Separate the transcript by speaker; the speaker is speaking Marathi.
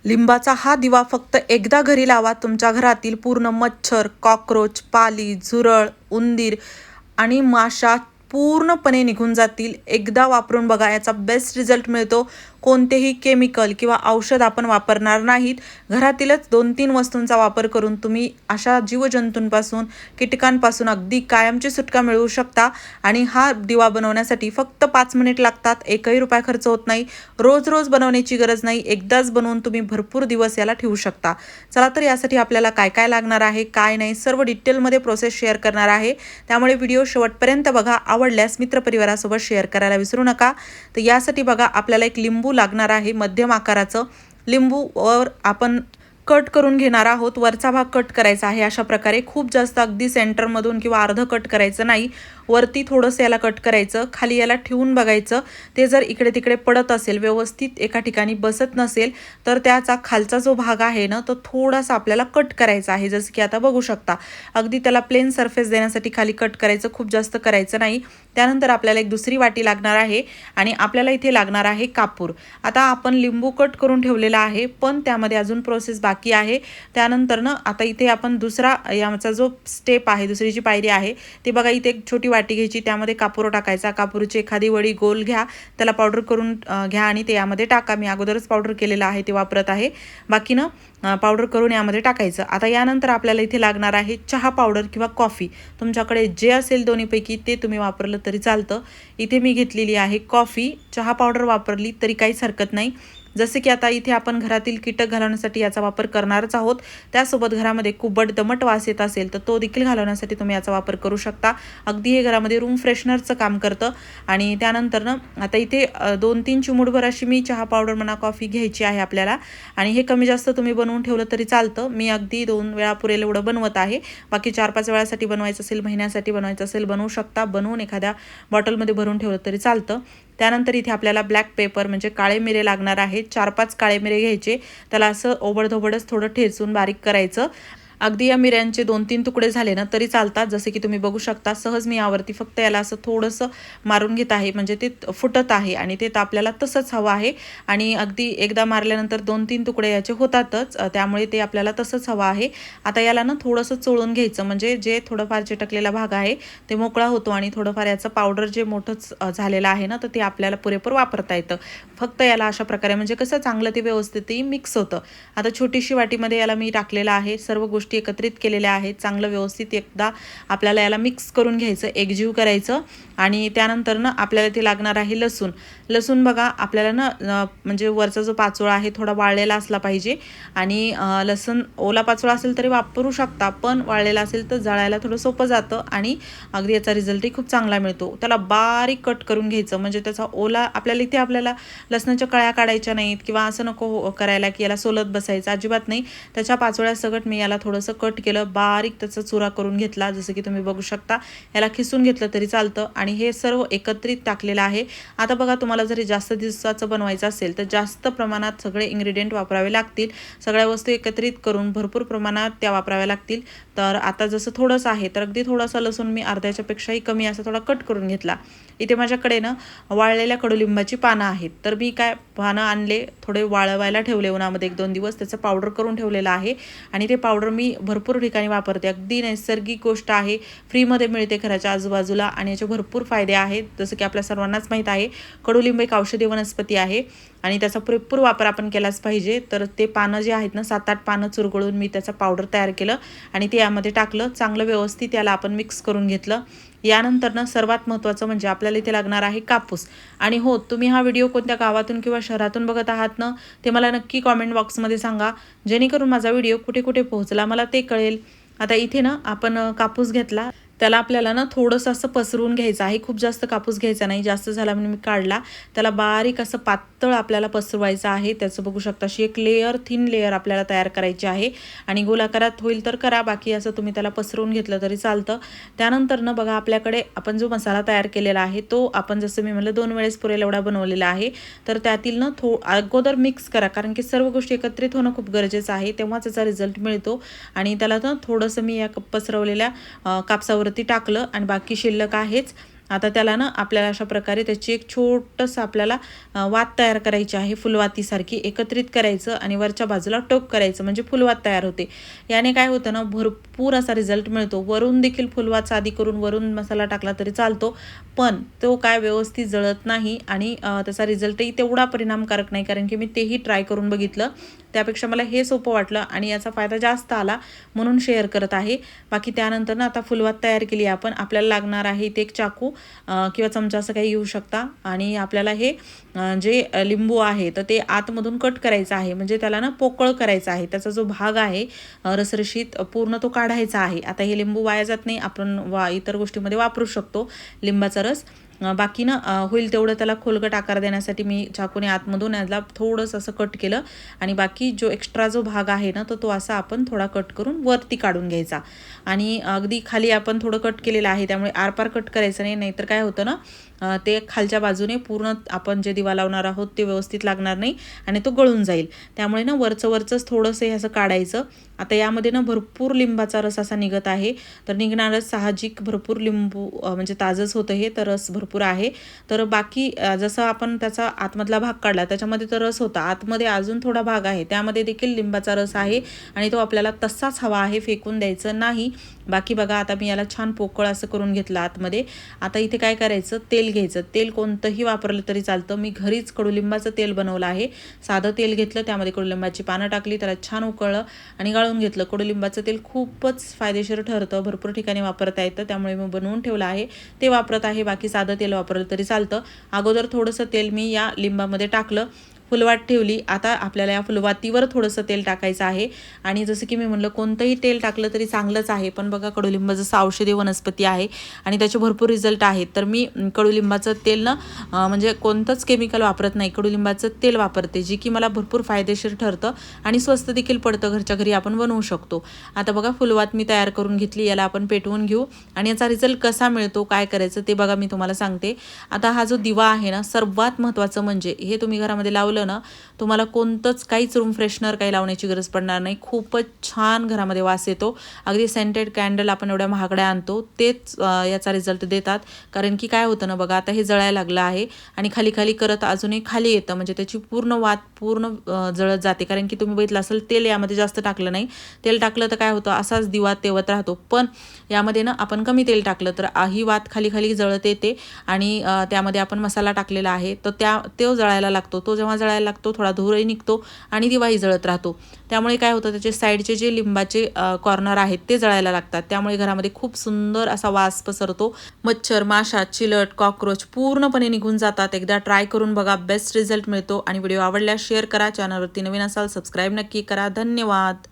Speaker 1: लिंबाचा हा दिवा फक्त एकदा घरी लावा, तुमच्या घरातील पूर्ण मच्छर, कॉकरोच, पाली, झुरळ, उंदीर आणि माशा पूर्णपणे निघून जातील. एकदा वापरून बघा, याचा बेस्ट रिझल्ट मिळतो. कोणतेही केमिकल किंवा औषध आपण वापरणार नाहीत. घरातीलच 2-3 वस्तूंचा वापर करून तुम्ही अशा जीवजंतूंपासून, कीटकांपासून अगदी कायमची सुटका मिळवू शकता. आणि हा दिवा बनवण्यासाठी फक्त 5 मिनिट लागतात. एकही रुपया खर्च होत नाही. रोज रोज बनवण्याची गरज नाही. एकदाच बनवून तुम्ही भरपूर दिवस याला ठेवू शकता. चला तर यासाठी आपल्याला काय काय लागणार आहे, काय नाही, सर्व डिटेलमध्ये प्रोसेस शेअर करणार आहे. त्यामुळे व्हिडिओ शेवटपर्यंत बघा. आवडल्यास मित्रपरिवारासोबत शेअर करायला विसरू नका. तर यासाठी बघा, आपल्याला एक लिंबू लागणार आहे. मध्यम आकाराचं लिंबूवर आपण कट करून घेणार आहोत. वरचा भाग कट करायचा आहे अशा प्रकारे. खूप जास्त अगदी सेंटरमधून किंवा अर्ध कट करायचं नाही. वरती थोडंसं याला कट करायचं. खाली याला ठेवून बघायचं. ते जर इकडे तिकडे पडत असेल, व्यवस्थित एका ठिकाणी बसत नसेल, तर त्याचा खालचा जो भाग आहे ना, तो थोडासा आपल्याला कट करायचा आहे. जसं की आता बघू शकता. अगदी त्याला प्लेन सरफेस देण्यासाठी खाली कट करायचं. खूप जास्त करायचं नाही. त्यानंतर आपल्याला एक दुसरी वाटी लागणार आहे आणि आपल्याला इथे लागणार आहे कापूर. आता आपण लिंबू कट करून ठेवलेला आहे, पण त्यामध्ये अजून प्रोसेस बाकी आहे. त्यानंतर ना आता इथे आपण दुसरा याचा जो स्टेप आहे, दुसरी जी पायरी आहे, ते बघा. इथे एक छोटी वाटी घ्यायची, त्यामध्ये कापूर टाकायचा. कापूरची एखादी वडी गोल घ्या, त्याला पावडर करून घ्या आणि ते यामध्ये टाका. मी अगोदरच पावडर केलेलं आहे, ते वापरत आहे. बाकी ना पावडर करून यामध्ये टाकायचं. आता यानंतर आपल्याला इथे लागणार आहे चहा पावडर किंवा कॉफी. तुमच्याकडे जे असेल दोन्हीपैकी ते तुम्ही वापरलं तरी चालतं. इथे मी घेतलेली आहे कॉफी. चहा पावडर वापरली तरी काहीच हरकत नाही. जसे की आता इथे आपण घरातील कीटक घालवण्यासाठी याचा वापर करणारच आहोत. त्यासोबत घरामध्ये कुबट दमट वास येत असेल तर तो देखील घालवण्यासाठी तुम्ही याचा वापर करू शकता. अगदी हे घरामध्ये रूम फ्रेशनरचं काम करतं. आणि त्यानंतर ना आता इथे 2-3 चिमूटभर अशी मी चहा पावडर म्हणा, कॉफी घ्यायची आहे आपल्याला. आणि हे कमी जास्त तुम्ही बनवून ठेवलं तरी चालतं. मी अगदी 2 वेळा पुरेल एवढं बनवत आहे. बाकी 4-5 वेळासाठी बनवायचं असेल, महिन्यासाठी बनवायचं असेल, बनवू शकता. बनवून एखाद्या बॉटलमध्ये भरून ठेवलं तरी चालतं. त्यानंतर इथे आपल्याला ब्लॅक पेपर म्हणजे काळे मिरे लागणार आहेत. 4-5 काळे मिरे घ्यायचे. त्याला असं ओबडधोबडच थोडं ठेचून बारीक करायचं. अगदी या मिऱ्यांचे 2-3 तुकडे झाले ना तरी चालतात. जसे की तुम्ही बघू शकता. सहज मी यावरती फक्त याला असं थोडंसं मारून घेत आहे, म्हणजे ते फुटत आहे आणि ते आपल्याला तसंच हवं आहे. आणि अगदी एकदा मारल्यानंतर 2-3 तुकडे याचे होतातच, त्यामुळे ते आपल्याला तसंच हवं आहे. आता याला ना थोडंसं चोळून घ्यायचं, म्हणजे जे थोडंफार चिटकलेला भाग आहे ते मोकळा होतो आणि थोडंफार याचं पावडर जे मोठंच झालेलं आहे ना, तर ते आपल्याला पुरेपूर वापरता येतं. फक्त याला अशा प्रकारे, म्हणजे कसं चांगलं ते व्यवस्थितही मिक्स होतं. आता छोटीशी वाटीमध्ये याला मी टाकलेलं आहे. सर्व गोष्टी एकत्रित केलेल्या आहेत. चांगलं व्यवस्थित एकदा आपल्याला याला मिक्स करून घ्यायचं, एकजीव करायचं. आणि त्यानंतर ना आपल्याला ते लागणार आहे लसूण. लसूण बघा, आपल्याला ना म्हणजे वरचा जो पाचोळा आहे थोडा वाळलेला असला पाहिजे. आणि लसूण ओला पाचोळा असेल तरी वापरू शकता, पण वाळलेला असेल तर जळायला थोडं सोपं जातं आणि अगदी याचा रिझल्टही खूप चांगला मिळतो. त्याला बारीक कट करून घ्यायचं, म्हणजे त्याचा ओला आपल्याला लसणाच्या कळ्या काढायच्या नाहीत किंवा असं नको करायला की याला सोलत बसायचं, अजिबात नाही. त्याच्या पाचोळ्यासकट मी याला थोडंसं कट केलं, बारीक त्याचा चुरा करून घेतला. जसं की तुम्ही बघू शकता. याला खिसून घेतलं तरी चालतं. आणि हे सर्व एकत्रित टाकलेलं आहे. आता बघा, तुम्हाला जरी जास्त दिवसाचं बनवायचं असेल तर जास्त प्रमाणात सगळे इन्ग्रेडियंट वापरावे लागतील. सगळ्या वस्तू एकत्रित करून भरपूर प्रमाणात त्या वापराव्या लागतील. तर आता जसं थोडंसं आहे तर अगदी थोडासा लसूण मी अर्ध्याच्या पेक्षाही कमी असा थोडा कट करून घेतला. इथे माझ्याकडे ना वाळलेल्या कडुलिंबाची पानं आहेत. तर मी काय पानं आणले, थोडे वाळवायला ठेवले उन्हामध्ये 1-2 दिवस. त्याचं पावडर करून ठेवलेलं आहे. आणि ते पावडर मी भरपूर ठिकाणी वापरते. अगदी नैसर्गिक गोष्ट आहे. फ्रीमध्ये मिळते घराच्या आजूबाजूला आणि याचे भरपूर फायदे आहेत. जसं की आपल्या सर्वांनाच माहीत आहे, कडुलिंब एक औषधी वनस्पती आहे आणि त्याचा पुरेपूर वापर आपण केलाच पाहिजे. तर ते पानं जे आहेत ना, 7-8 पानं चुरगळून मी त्याचं पावडर तयार केलं आणि ते यामध्ये टाकलं. चांगलं व्यवस्थित याला आपण मिक्स करून घेतलं. यानंतर ना सर्वात महत्त्वाचं म्हणजे आपल्याला इथे लागणार आहे कापूस. आणि हो, तुम्ही हा व्हिडिओ कोणत्या गावातून किंवा शहरातून बघत आहात ना, ते मला नक्की कॉमेंट बॉक्समध्ये सांगा, जेणेकरून माझा व्हिडिओ कुठे कुठे पोहोचला मला ते कळेल. आता इथे ना आपण कापूस घेतला. त्याला आपल्याला ना थोडंसं असं पसरवून घ्यायचं आहे. खूप जास्त कापूस घ्यायचा नाही, जास्त झाला म्हणून मी काढला. त्याला बारीक असं पातळ आपल्याला पसरवायचं आहे. त्याचं बघू शकता, अशी एक थिन लेअर आपल्याला तयार करायची आहे. आणि गोलाकारात होईल तर करा, बाकी असं तुम्ही त्याला पसरवून घेतलं तरी चालतं. त्यानंतर ना बघा, आपल्याकडे आपण जो मसाला तयार केलेला आहे तो आपण जसं मी म्हटलं 2 वेळेस पुरेल एवढा बनवलेला आहे. तर त्यातील ना अगोदर मिक्स करा, कारण की सर्व गोष्टी एकत्रित होणं खूप गरजेचं आहे, तेव्हाच त्याचा रिझल्ट मिळतो. आणि त्याला ना थोडंसं मी या पसरवलेल्या कापसावर टाकलं आणि बाकी शिल्लक आहेच. आता त्याला ना आपल्याला अशा प्रकारे त्याची एक छोटंसं आपल्याला वात तयार करायची आहे, फुलवातीसारखी एकत्रित करायचं आणि वरच्या बाजूला टोक करायचं, म्हणजे फुलवात तयार होते. याने काय होतं ना, भरपूर असा रिझल्ट मिळतो. वरून देखील फुलवात साधी करून वरून मसाला टाकला तरी चालतो, पण तो काय व्यवस्थित जळत नाही आणि त्याचा रिझल्टही तेवढा परिणामकारक नाही, कारण की मी तेही ट्राय करून बघितलं. त्यापेक्षा मला हे सोपं वाटलं आणि याचा फायदा जास्त आला म्हणून शेअर करत आहे. बाकी त्यानंतर ना आता फुलवात तयार केली आपण. आपल्याला लागणार आहे ते एक चाकू किंवा चमचा असं काही येऊ शकता आणि आपल्याला हे जे लिंबू आहे तर ते आतमधून कट करायचं आहे, म्हणजे त्याला ना पोकळ करायचं आहे. त्याचा जो भाग आहे रसरशीत पूर्ण तो काढायचा आहे. आता हे लिंबू वाया जात नाही, आपण इतर गोष्टीमध्ये वापरू शकतो लिंबाचा रस. बाकी ना होईल तेवढं त्याला खोलगट आकार देण्यासाठी मी चाकूने आतमधून याला थोडंसं असं कट केलं आणि बाकी जो एक्स्ट्रा जो भाग आहे ना तो असा आपण थोडा कट करून वरती काढून घ्यायचा आणि अगदी खाली आपण थोडं कट केलेलं आहे, त्यामुळे आरपार कट करायचं नाही, नाहीतर काय होतं ना ते खालच्या बाजूने पूर्ण आपण जे दिवा लावणार आहोत ते व्यवस्थित लागणार नाही आणि तो गळून जाईल. त्यामुळे ना वरचंच थोडंसं हे असं काढायचं. आता यामध्ये ना भरपूर लिंबाचा रस असा निघत आहे, तर निघणारच साहजिक, भरपूर लिंबू म्हणजे ताजंच होतं हे, तर रस भरपूर आहे. तर बाकी जसं आपण त्याचा आतमधला भाग काढला त्याच्यामध्ये तर रस होता, आतमध्ये अजून थोडा भाग आहे त्यामध्ये देखील लिंबाचा रस आहे आणि तो आपल्याला तसाच हवा आहे, फेकून द्यायचं नाही. बाकी बघा आता मी याला छान पोकळ असं करून घेतलं आतमध्ये. आता इथे काय करायचं, तेल घ्यायचं. तेल कोणतंही वापरलं तरी चालतं. मी घरीच कडुलिंबाचं तेल बनवलं आहे. साधं तेल घेतलं, त्यामध्ये कडुलिंबाची पानं टाकली, त्याला छान उकळलं आणि गाळून घेतलं. कडुलिंबाचं तेल खूपच फायदेशीर ठरतं, भरपूर ठिकाणी वापरता येतं, त्यामुळे मी बनवून ठेवलं आहे, ते वापरत आहे. बाकी साधं तेल वापरलं तरी चालतं. अगोदर थोडंसं तेल मी या लिंबामध्ये टाकलं, फुलवात ठेवली. आता आपल्याला या फुलवातीवर थोडंसं तेल टाकायचं आहे आणि जसं की मी म्हणलं कोणतंही तेल टाकलं तरी चांगलंच आहे, पण बघा कडुलिंब जसं औषधी वनस्पती आहे आणि त्याचे भरपूर रिझल्ट आहेत, तर मी कडुलिंबाचं तेल ना म्हणजे कोणतंच केमिकल वापरत नाही, कडुलिंबाचं तेल वापरते, जे की मला भरपूर फायदेशीर ठरतं आणि स्वस्त देखील पडतं, घरच्या घरी आपण बनवू शकतो. आता बघा फुलवात मी तयार करून घेतली, याला आपण पेटवून घेऊ आणि याचा रिझल्ट कसा मिळतो, काय करायचं ते बघा मी तुम्हाला सांगते. आता हा जो दिवा आहे ना, सर्वात महत्त्वाचं म्हणजे हे तुम्ही घरामध्ये लावलं ना, तुम्हाला कोणतंच काहीच रूम फ्रेशनर काही लावण्याची गरज पडणार नाही. खूपच छान घरामध्ये वास येतो. अगदी सेंटेड कॅन्डल आपण एवढ्या महागड्या आणतो तेच याचा रिझल्ट देतात, कारण की काय होतं ना बघा, आता हे जळायला लागलं आहे आणि खाली खाली करत अजूनही खाली येतं, म्हणजे त्याची पूर्ण वात पूर्ण जळत जाते, कारण की तुम्ही बघितलं असेल तेल यामध्ये जास्त टाकलं नाही. तेल टाकलं तर काय होतं, असाच दिवा तेवत राहतो, पण यामध्ये ना आपण कमी तेल टाकलं तर ही वात खाली खाली जळत येते आणि त्यामध्ये आपण मसाला टाकलेला आहे, तर तो जळायला लागतो. तो जेव्हा जळायला लागतो थोडा धूरही निघतो आणि दिवाही जळत राहतो. त्यामुळे काय होतं, त्याचे साईडचे जे लिंबाचे कॉर्नर आहेत ते जळायला लागतात. त्यामुळे घरामध्ये खूप सुंदर असा वास पसरतो. मच्छर, माशा, चिलट, कॉकरोच पूर्णपणे निघून जातात. एकदा ट्राय करून बघा, बेस्ट रिझल्ट मिळतो. आणि व्हिडिओ आवडल्यास शेअर करा. चॅनलवरती नवीन असाल सबस्क्राईब नक्की करा. धन्यवाद.